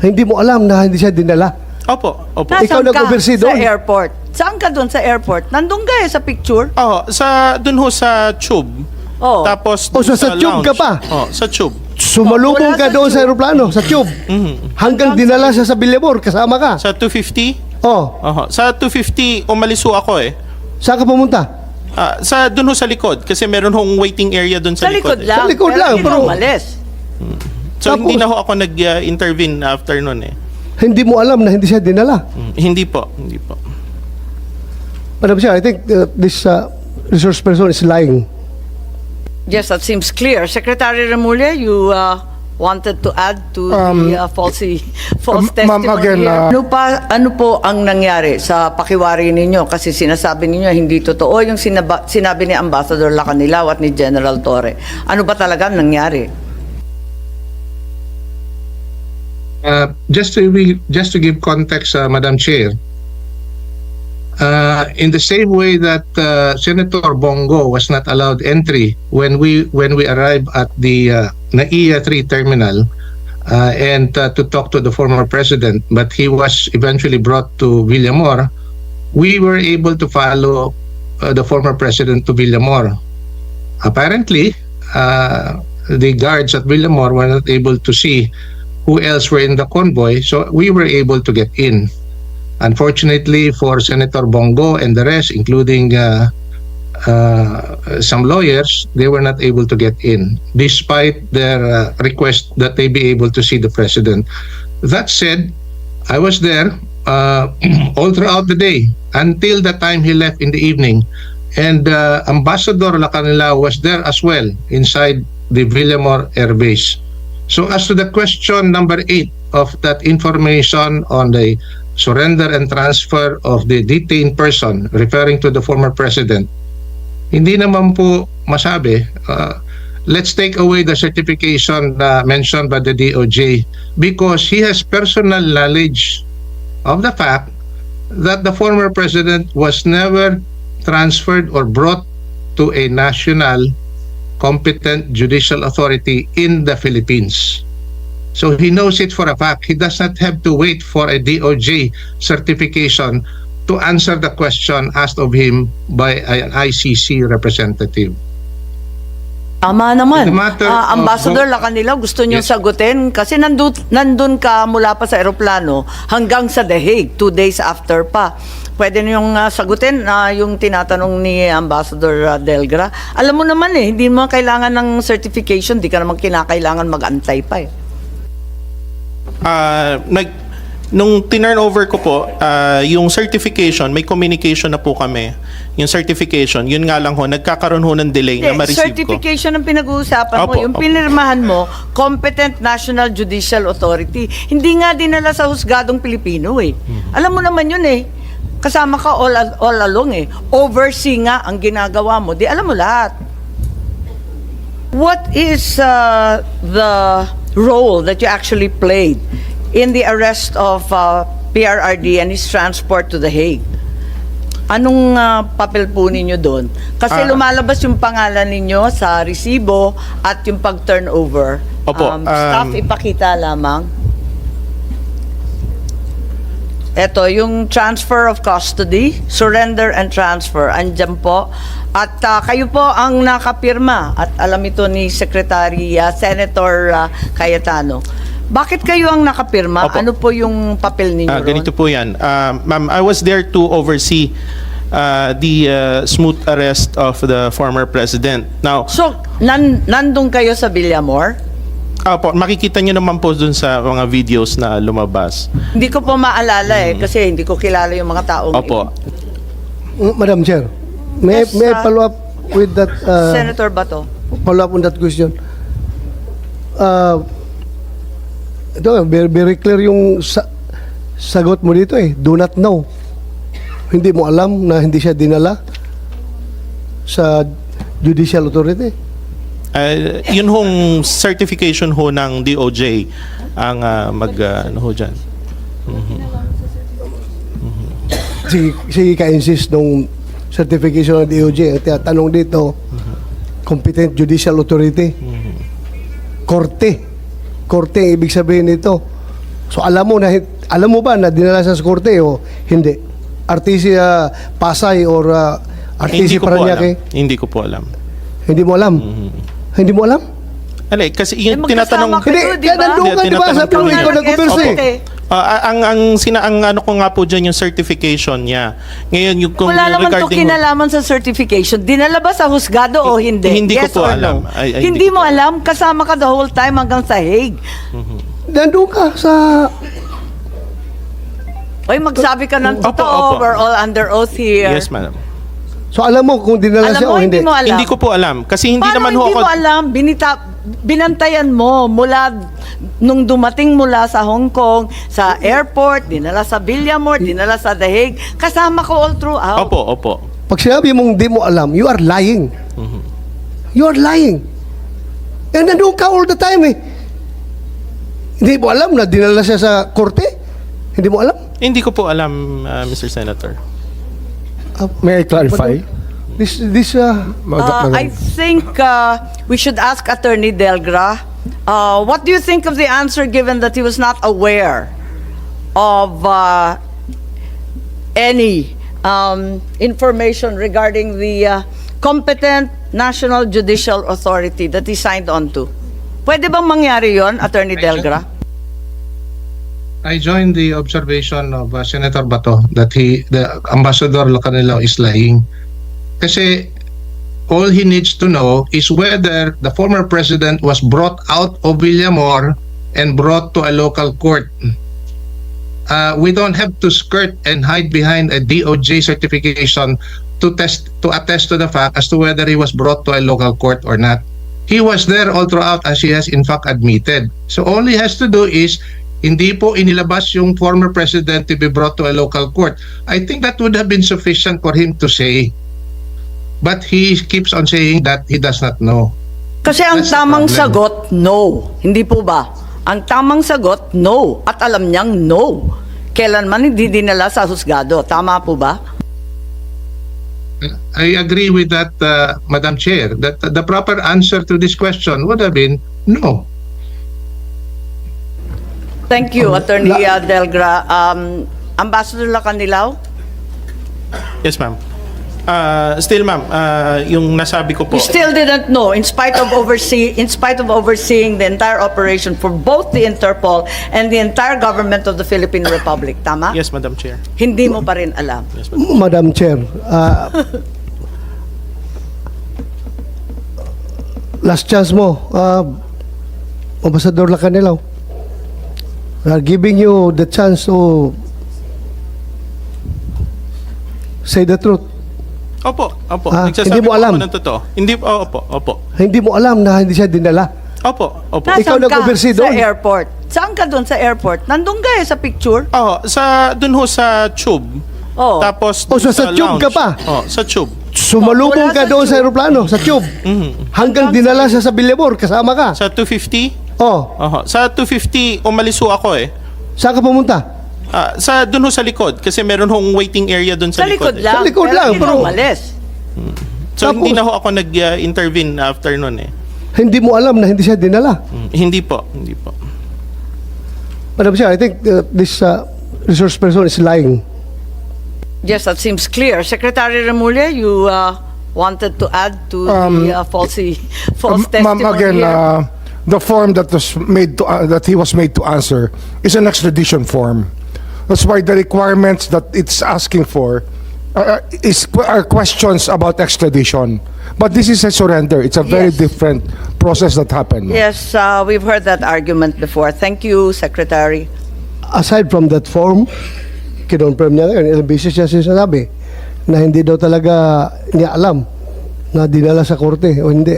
Hindi mo alam na hindi siya dinala. Opo, opo. Ikaw Nasaan ka? nag-oversee Sa doon? airport. Saan ka doon sa airport? Nandun ka sa picture? Dun ho sa tube. Oo. Tapos Oh, so sa tube lounge. ka pa? Sa tube. Sumalubong Wala ka sa doon sa tube. aeroplano, sa tube. Hanggang dinala siya sa Villamor, kasama ka. Sa 250? Oh, Sa 250, umalis ho ako eh. saan ka pumunta? Dun ho sa likod. Kasi meron hong waiting area dun sa, Sa likod eh. lang. Sa likod lang, hindi pero- umalis. So Tapos- hindi na ho ako nag-intervene after nun eh. Hindi mo alam na hindi siya dinala. Hindi po, hindi po. Madam Chair, I think this resource person is lying. Yes, that seems clear. Secretary Remulla, you wanted to add to the false ma'am, testimony again, here. Ano po ang nangyari sa pakiwari ninyo? Kasi sinasabi ninyo hindi totoo yung sinabi ni Ambassador Lacanilaw at ni General Torre. Ano ba talaga ang nangyari? Just to give context, Madam Chair, in the same way that Senator Bongo was not allowed entry when we arrived at the NAIA 3 terminal and to talk to the former president, but he was eventually brought to Villamor, we were able to follow the former president to Villamor. Apparently, the guards at Villamor were not able to see who else were in the convoy, so we were able to get in. Unfortunately for Senator Bongo and the rest, including some lawyers, they were not able to get in, despite their request that they be able to see the president. That said, I was there all throughout the day until the time he left in the evening. And Ambassador Lacanilaw was there as well inside the Villamor Air Base. So as to the question number 8 of that information on the surrender and transfer of the detained person referring to the former president, hindi naman po masabi. Let's take away the certification mentioned by the DOJ because he has personal knowledge of the fact that the former president was never transferred or brought to a national competent judicial authority in the Philippines. So he knows it for a fact. He does not have to wait for a DOJ certification to answer the question asked of him by an ICC representative. Tama naman. In the matter of- Ambassador Lacanilaw, gusto nyo Yes. sagutin? Kasi nandun ka mula pa sa aeroplano hanggang sa The Hague, 2 days after pa. Pwede nyo sagutin yung tinatanong ni Ambassador Delgra. Alam mo naman hindi mo kailangan ng certification, di ka naman kinakailangan mag-antay pa Nung tinurn over ko po, yung certification, may communication na po kami. Yung certification, yun nga lang ho, nagkakaroon ho ng delay na ma-receive ko. Certification ang pinag-uusapan mo. Opo, Yung opo. pinirmahan mo, Competent National Judicial Authority. Hindi nga dinala sa husgadong Pilipino Alam mo naman yun Kasama ka all along Oversee nga ang ginagawa mo. Di alam mo lahat. What is the role that you actually played in the arrest of PRRD and his transport to The Hague? Anong papel po ninyo doon? Kasi lumalabas yung pangalan ninyo sa resibo at yung pag-turnover. Opo, Staff, ipakita lamang. Ito, yung transfer of custody, surrender and transfer. Andyan po. At kayo po ang nakapirma. At alam ito ni Secretary Senator Cayetano. Bakit kayo ang nakapirma? Opo. Ano po yung papel ninyo ron? Ganito po yan. Ma'am, I was there to oversee the smooth arrest of the former president. Now, So, nandun kayo sa Villamor? po, makikita nyo naman po dun sa mga videos na lumabas. Hindi ko po maalala kasi hindi ko kilala yung mga taong Opo. Madam Chair, may Yes, I follow up with that Senator Bato. follow up on that question? Ito, very clear yung sagot mo dito do not know. Hindi mo alam na hindi siya dinala sa judicial authority. Yun hong certification ho ng DOJ ang ano ho dyan. Sige ka-insist nung certification ng DOJ. Ang tinatanong dito, competent judicial authority. Korte. Korte ang ibig sabihin nito. So alam mo ba na dinala siya sa korte o hindi? RTC Pasay or RTC Hindi ko po alam. Paranaque? Hindi ko po alam. Hindi mo alam? Hindi mo alam? Alay, kasi yung magkasama tinatanong... kayo, Hindi, di ba? kaya nandun ka, di ba? Sabi mo, ikaw nag-converse eh. ang ano ko nga po dyan yung certification niya. Ngayon yung kung Wala naman to regarding kinalaman sa certification. Dinala ba sa husgado o hindi? Hindi ko Yes po or alam. no? Ay, Hindi mo alam? Kasama ka the whole time hanggang sa Hague. Nandun ka sa... Oy, magsabi ka ng Opo, totoo. opo. We're all under oath here. Yes, madam. So alam mo kung dinala Alam siya mo, o hindi hindi? mo alam. Hindi ko po alam. Kasi hindi Paano naman ho hindi ako... mo alam? Binantayan mo mula nung dumating mula sa Hong Kong, sa airport, dinala sa Villamor, dinala sa The Hague. Kasama ko all throughout. Opo. Pag sinabi mong di mo alam, you are lying. You are lying. And nandun ka all the time eh. Hindi mo alam na dinala siya sa korte? Hindi mo alam? Hindi ko po alam, Mr. Senator. May I clarify? I think we should ask Attorney Delgra, what do you think of the answer given that he was not aware of any information regarding the competent National Judicial Authority that he signed on to? Pwede bang mangyari yon, Attorney Delgra? I join the observation of Senator Bato that the Ambassador Lacanilao is lying. Kasi all he needs to know is whether the former president was brought out of Villamor and brought to a local court. We don't have to skirt and hide behind a DOJ certification to attest to the fact as to whether he was brought to a local court or not. He was there all throughout, as he has in fact admitted. So all he has to do is hindi po inilabas yung former president to be brought to a local court. I think that would have been sufficient for him to say. But he keeps on saying that he does not know. Kasi ang That's the tamang problem. sagot, no. Hindi po ba? Ang tamang sagot, no. At alam niyang no. Kailanman hindi dinala sa husgado. Tama po ba? I agree with that, Madam Chair, that the proper answer to this question would have been no. Thank you, Attorney Delgra. Ambassador Lacanilao? Yes, ma'am. Still, ma'am, yung nasabi ko po... You still didn't know, in spite of overseeing the entire operation for both the Interpol and the entire government of the Philippine Republic. Tama? Yes, Madam Chair. Hindi mo pa rin alam. Yes, Madam. Madam Chair, last chance mo, Ambassador Lacanilao. We are giving you the chance to say the truth. Opo. Hindi Nagsasabi mo po alam? ako ng totoo. Hindi, opo. Hindi mo alam na hindi siya dinala. Opo. Nasaan Ikaw nag-oversee sa doon? airport? Saan ka doon sa airport? Nandun ka sa picture? Dun ho sa tube. Oh. Tapos Oh, dun so sa tube lounge. ka pa? Sa tube. Sumalubong Wala ka sa doon sa tube. aeroplano, sa tube. Hanggang dinala siya sa Villamor, kasama ka. Sa 250? Oh, Sa 250, umalis ho ako eh. saan ka pumunta? Dun ho sa likod. Kasi meron hong waiting area dun Sa likod eh. lang. Sa likod pero lang, hindi pero- mo umalis. So Tapos- hindi na ho ako nag-intervene after nun eh. Hindi mo alam na hindi siya dinala. Hindi po. Madam Chair, I think this resource person is lying. Yes, that seems clear. Secretary Remulla, you wanted to add to the false testimony Ma'am, again, here. the form that was made to that he was made to answer is an extradition form. That's why the requirements that it's asking for are questions about extradition. But this is a surrender. It's a very Yes. different process that happened. Yes, we've heard that argument before. Thank you, Secretary. Aside from that form, kinonfirm niya ngayon, ilang beses niya sinasabi na hindi daw talaga niya alam na dinala sa korte o hindi.